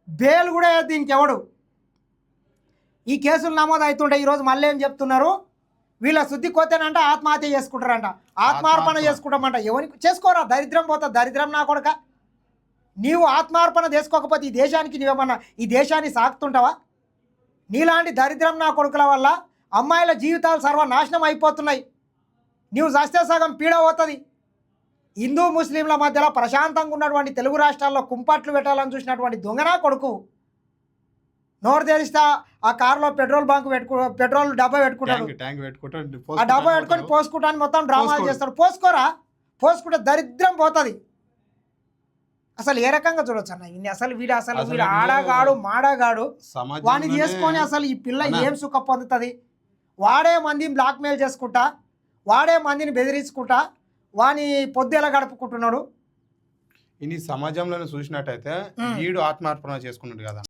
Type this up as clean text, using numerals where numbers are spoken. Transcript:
Bail కూడా దీనికి ఎవడు. ఈ కేసులు నమోదు అవుతుంటే ఈరోజు మళ్ళీ ఏం చెప్తున్నారు, వీళ్ళ శుద్ధి కోతేనంట ఆత్మహత్య చేసుకుంటారంట, ఆత్మార్పణ చేసుకుంటామంట. ఎవరికి చేసుకోరా, దరిద్రం పోతుంది. దరిద్రం నా కొడుక, నీవు ఆత్మార్పణ చేసుకోకపోతే ఈ దేశానికి నీవేమన్నా ఈ దేశాన్ని సాగుతుంటావా? నీలాంటి దరిద్రం నా కొడుకుల వల్ల అమ్మాయిల జీవితాలు సర్వనాశనం అయిపోతున్నాయి. నీవు చస్తే సగం పీడ పోతుంది. హిందూ ముస్లింల మధ్యలో ప్రశాంతంగా ఉన్నటువంటి తెలుగు రాష్ట్రాల్లో కుంపట్లు పెట్టాలని చూసినటువంటి దొంగనా కొడుకు నోరు తెరిస్తా ఆ కారులో పెట్రోల్ డబ్బా పెట్టుకుంటాడు. ఆ డబ్బా పెట్టుకొని పోసుకుంటాను మొత్తం డ్రామాలు చేస్తాడు. పోసుకోరా, పోసుకుంటే దరిద్రం పోతుంది. అసలు ఏ రకంగా చూడొచ్చు అన్న ఇన్ని. అసలు వీడు ఆడగాడు మాడగాడు వాడిని చేసుకొని అసలు ఈ పిల్ల ఏం సుఖ పొందుతుంది? వాడే మందిని బ్లాక్మెయిల్ చేసుకుంటా, వాడే మందిని బెదిరించుకుంటా వాని పొద్దు ఎలా గడుపుకుంటున్నాడు. ఇన్ని సమాజంలో చూసినట్టయితే వీడు ఆత్మార్పణ చేసుకున్నాడు కదా.